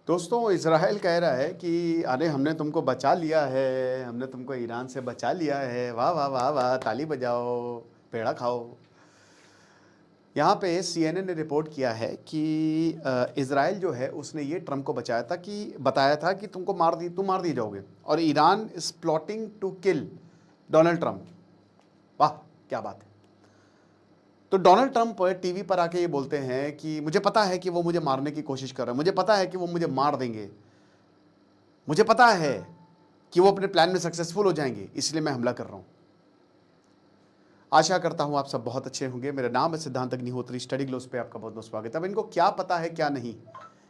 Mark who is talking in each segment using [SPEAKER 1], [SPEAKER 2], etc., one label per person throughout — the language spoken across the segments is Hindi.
[SPEAKER 1] दोस्तों, इज़राइल कह रहा है कि अरे हमने तुमको बचा लिया है, हमने तुमको ईरान से बचा लिया है। वाह वाह वाह वाह, ताली बजाओ, पेड़ा खाओ। यहाँ पे सीएनएन ने रिपोर्ट किया है कि इज़राइल जो है उसने ये ट्रम्प को बताया था कि तुम मार दिए जाओगे, और Iran is plotting to kill Donald Trump. वाह, क्या बात है। तो डोनाल्ड ट्रम्प टीवी पर आके ये बोलते हैं कि मुझे पता है कि वो मुझे मारने की कोशिश कर रहे हैं, मुझे पता है कि वो मुझे मार देंगे, मुझे पता है कि वो अपने प्लान में सक्सेसफुल हो जाएंगे, इसलिए मैं हमला कर रहा हूं। आशा करता हूं आप सब बहुत अच्छे होंगे। मेरा नाम है सिद्धांत अग्निहोत्री, स्टडी ग्लोस पे आपका बहुत बहुत स्वागत है। अब इनको क्या पता है क्या नहीं,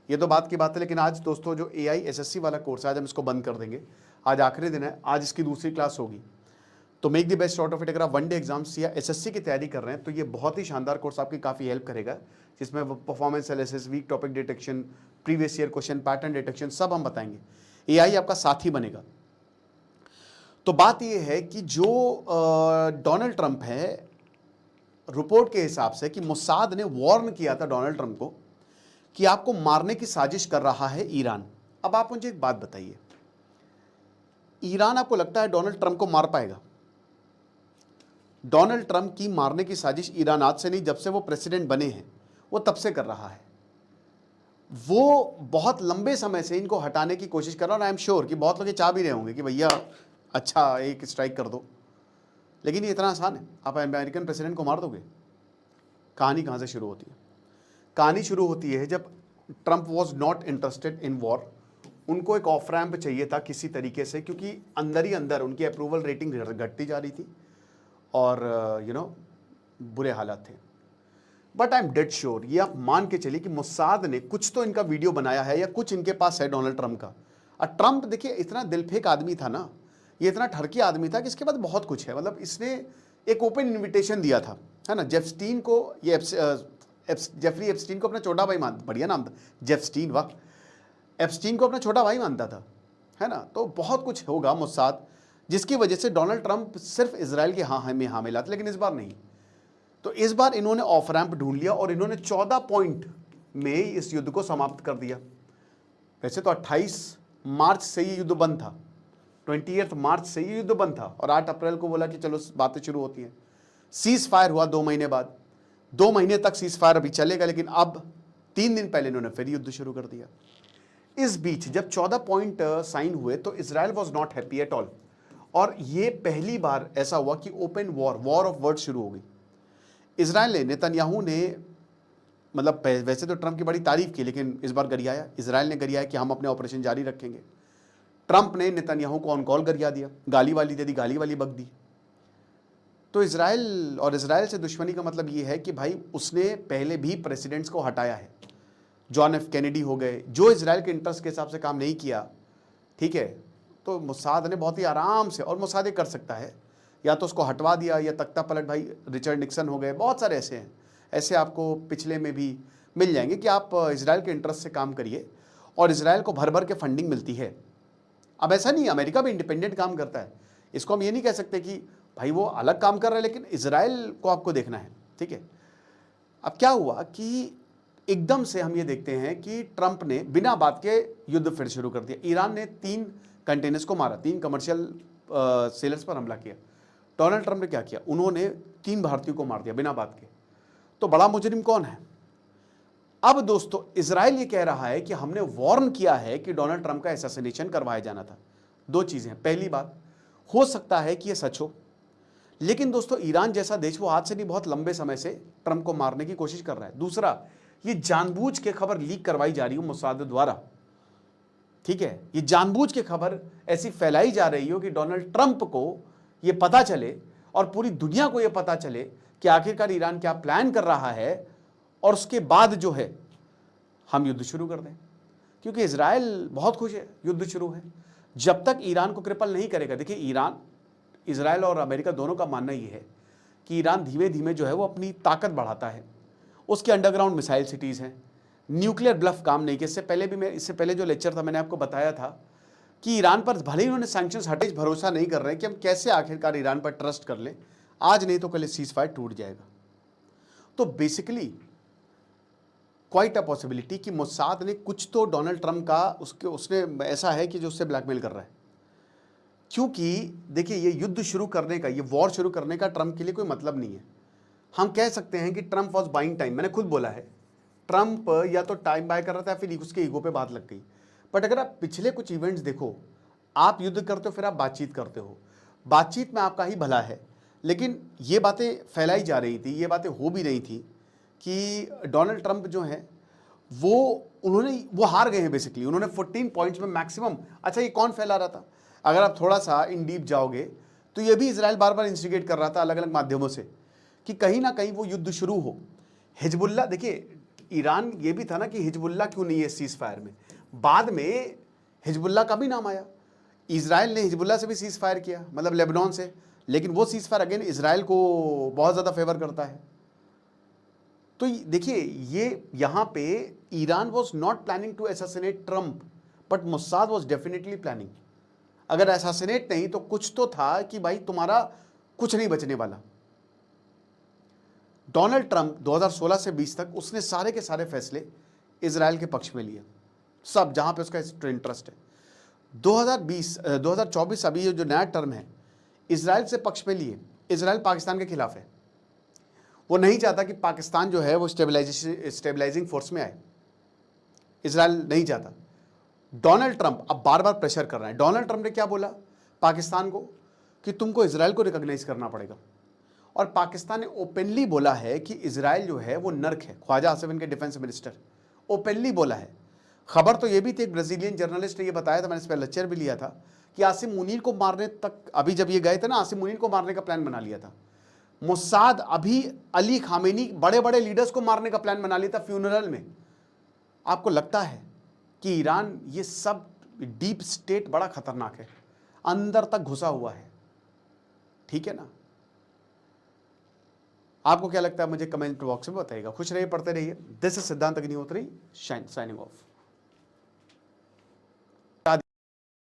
[SPEAKER 1] ये तो बात की बात है, लेकिन आज दोस्तों जो एआई एसएससी वाला कोर्स है, आज हम इसको बंद कर देंगे। आज आखिरी दिन है, आज इसकी दूसरी क्लास होगी। तो make the best out of it. अगर आप वनडे एग्जाम्स या एसएससी की तैयारी कर रहे हैं तो ये बहुत ही शानदार कोर्स आपकी काफ़ी हेल्प करेगा, जिसमें performance analysis, weak topic detection, previous year question, pattern detection सब हम बताएंगे। एआई आपका साथी बनेगा। तो बात यह है कि जो डोनाल्ड ट्रंप है, रिपोर्ट के हिसाब से कि मोसाद ने वार्न किया था डोनाल्ड ट्रंप को कि आपको मारने की साजिश कर रहा है ईरान। अब आप मुझे एक बात बताइए, ईरान आपको लगता है डोनाल्ड ट्रंप को मार पाएगा? डोनाल्ड ट्रंप की मारने की साजिश ईरान आज से नहीं, जब से वो प्रेसिडेंट बने हैं वो तब से कर रहा है। वो बहुत लंबे समय से इनको हटाने की कोशिश कर रहा है, और आई एम श्योर कि बहुत लोग ये चाह भी रहे होंगे कि भैया अच्छा एक स्ट्राइक कर दो, लेकिन ये इतना आसान है? आप अमेरिकन प्रेसिडेंट को मार दोगे? कहानी कहाँ से शुरू होती है? कहानी शुरू होती है जब Trump was not interested in war. उनको एक ऑफ रैम्प चाहिए था किसी तरीके से, क्योंकि अंदर ही अंदर उनकी अप्रूवल रेटिंग घटती जा रही थी और बुरे हालात थे। But I am dead sure, ये आप मान के चलिए कि मोसाद ने कुछ तो इनका वीडियो बनाया है या कुछ इनके पास है डोनाल्ड ट्रंप का। और ट्रंप देखिए इतना दिलफेक आदमी था ना, ये इतना ठरकी आदमी था कि इसके बाद बहुत कुछ है। मतलब इसने एक ओपन इन्विटेशन दिया था, है ना, जेफस्टीन को, ये जेफरी एप्स्टीन को अपना छोटा भाई मान, बढ़िया नाम था जेफस्टीन, वाह। एप्स्टीन को अपना छोटा भाई मानता था, है ना। तो बहुत कुछ होगा मोसाद, जिसकी वजह से डोनाल्ड ट्रंप सिर्फ इजराइल के हाँ में हाँ मिलाते, लेकिन इस बार नहीं। तो इस बार इन्होंने ऑफ रैंप ढूंढ लिया और इन्होंने 14 पॉइंट में इस युद्ध को समाप्त कर दिया। वैसे तो 28 मार्च से ये युद्ध बंद था, 28 मार्च से ये युद्ध बंद था, और 8 अप्रैल को बोला कि चलो बातें शुरू होती हैं। सीज फायर हुआ 2 महीने बाद, 2 महीने तक सीज फायर अभी चलेगा, लेकिन अब 3 दिन पहले इन्होंने फिर युद्ध शुरू कर दिया। इस बीच जब 14 पॉइंट साइन हुए तो Israel was not happy at all, और ये पहली बार ऐसा हुआ कि ओपन वॉर ऑफ वर्ड शुरू हो गई। इसराइल ने, नेतन्याहू ने, मतलब वैसे तो ट्रंप की बड़ी तारीफ की, लेकिन इस बार गरियाया, इसराइल ने गरियाया कि हम अपने ऑपरेशन जारी रखेंगे। ट्रंप ने नेतन्याहू को ऑन कॉल गरिया दिया, गाली वाली दे दी, गाली वाली बक दी। तो इसराइल से दुश्मनी का मतलब ये है कि भाई उसने पहले भी प्रेसिडेंट्स को हटाया है। जॉन एफ कैनेडी हो गए, जो इसराइल के इंटरेस्ट के हिसाब से काम नहीं किया, ठीक है, तो मोसाद ने बहुत ही आराम से, और मोसाद कर सकता है, या तो उसको हटवा दिया या तख्ता पलट, भाई रिचर्ड निक्सन हो गए, बहुत सारे ऐसे हैं। ऐसे आपको पिछले में भी मिल जाएंगे कि आप इसराइल के इंटरेस्ट से काम करिए और इसराइल को भर भर के फंडिंग मिलती है। अब ऐसा नहीं, अमेरिका भी इंडिपेंडेंट काम करता है, इसको हम ये नहीं कह सकते कि भाई वो अलग काम कर रहा है, लेकिन इसराइल को आपको देखना है, ठीक है। अब क्या हुआ कि एकदम से हम ये देखते हैं कि ट्रंप ने बिना बात के युद्ध फिर शुरू कर दिया। ईरान ने 3 कंटेनर्स को मारा, 3 कमर्शियल सेलर्स पर हमला किया। डोनाल्ड ट्रंप ने क्या किया, उन्होंने 3 भारतीयों को मार दिया बिना बात के। तो बड़ा मुजरिम कौन है? अब दोस्तों इसराइल ये कह रहा है कि हमने वार्न किया है कि डोनाल्ड ट्रंप का असैसिनेशन करवाया जाना था। 2 चीजें, पहली बात, हो सकता है कि यह सच हो, लेकिन दोस्तों ईरान जैसा देश वो आज से नहीं, बहुत लंबे समय से ट्रंप को मारने की कोशिश कर रहा है। दूसरा, ये जानबूझ के खबर लीक करवाई जा रही हो मोसाद द्वारा, ठीक है, ये जानबूझ के खबर ऐसी फैलाई जा रही हो कि डोनाल्ड ट्रंप को ये पता चले और पूरी दुनिया को ये पता चले कि आखिरकार ईरान क्या प्लान कर रहा है, और उसके बाद जो है हम युद्ध शुरू कर दें। क्योंकि इजराइल बहुत खुश है, युद्ध शुरू है, जब तक ईरान को क्रिपल नहीं करेगा। देखिए ईरान, इजराइल और अमेरिका दोनों का मानना ये है कि ईरान धीमे धीमे जो है वो अपनी ताकत बढ़ाता है, उसके अंडरग्राउंड मिसाइल सिटीज़ हैं, न्यूक्लियर ब्लफ काम नहीं किया। इससे पहले जो लेक्चर था मैंने आपको बताया था कि ईरान पर भले ही उन्होंने सैंक्शंस हटे, भरोसा नहीं कर रहे हैं कि हम कैसे आखिरकार ईरान पर ट्रस्ट कर लें, आज नहीं तो कल सीज फायर टूट जाएगा। तो बेसिकली क्वाइट अ पॉसिबिलिटी कि मोसाद ने कुछ तो डोनाल्ड ट्रंप का उसने ऐसा है कि जो उससे ब्लैकमेल कर रहा है। क्योंकि देखिए, ये युद्ध शुरू करने का, ये वॉर शुरू करने का ट्रंप के लिए कोई मतलब नहीं है। हम कह सकते हैं कि ट्रंप वॉज बाइंग टाइम, मैंने खुद बोला है, ट्रंप या तो टाइम बाय कर रहा था, फिर उसके ईगो पे बात लग गई। बट अगर आप पिछले कुछ इवेंट्स देखो, आप युद्ध करते हो फिर आप बातचीत करते हो, बातचीत में आपका ही भला है। लेकिन ये बातें फैलाई जा रही थी, ये बातें हो भी रही थी कि डोनाल्ड ट्रंप जो है वो हार गए हैं बेसिकली। उन्होंने 14 पॉइंट्स में मैक्सिमम, अच्छा ये कौन फैला रहा था, अगर आप थोड़ा सा इन डीप जाओगे तो ये भी इजराइल बार बार इंस्टिगेट कर रहा था अलग अलग माध्यमों से कि कहीं ना कहीं वो युद्ध शुरू हो। हिजबुल्ला, देखिए ईरान ये भी था ना कि हिजबुल्ला क्यों नहीं है सीज फायर में, बाद में हिजबुल्ला का भी नाम आया। इजराइल ने हिजबुल्ला से भी सीज फायर किया, मतलब लेबनान से, लेकिन वो सीज फायर अगेन इजराइल को बहुत ज़्यादा फेवर करता है। तो देखिए, ये यहाँ पे Iran was not planning to assassinate Trump, but Mossad was definitely planning. अगर असैसिनेट नहीं तो कुछ तो था कि भाई तुम्हारा कुछ नहीं बचने वाला। डोनाल्ड ट्रंप 2016 से 20 तक उसने सारे के सारे फैसले इजराइल के पक्ष में लिए, सब जहां पे उसका इंटरेस्ट है। 2024 अभी ये जो नया टर्म है, इजराइल से पक्ष में लिए। इजराइल पाकिस्तान के खिलाफ है, वो नहीं चाहता कि पाकिस्तान जो है वो स्टेबलाइजिंग फोर्स में आए, इजराइल नहीं चाहता। डोनाल्ड ट्रंप अब बार बार प्रेशर कर रहा है। डोनाल्ड ट्रंप ने क्या बोला पाकिस्तान को कि तुमको इजराइल को रिकॉग्नाइज करना पड़ेगा, और पाकिस्तान ने ओपनली बोला है कि इजराइल जो है वो नर्क है। ख्वाजा आसिफ इनके डिफेंस मिनिस्टर ओपनली बोला है। खबर तो ये भी थी, एक ब्राजीलियन जर्नलिस्ट ने ये बताया था, मैंने इस पर लेक्चर भी लिया था, कि आसिम मुनीर को मारने तक, अभी जब ये गए थे ना, आसिम मुनीर को मारने का प्लान बना लिया था मोसाद। अभी अली खामेनी, बड़े बड़े लीडर्स को मारने का प्लान बना लिया था फ्यूनरल में। आपको लगता है कि ईरान, ये सब डीप स्टेट बड़ा खतरनाक है, अंदर तक घुसा हुआ है, ठीक है ना। आपको क्या लगता है मुझे कमेंट बॉक्स में बताइएगा। खुश रहिए, पढ़ते रहिए। दिस इज सिद्धांत अग्निहोत्री, साइनिंग ऑफ।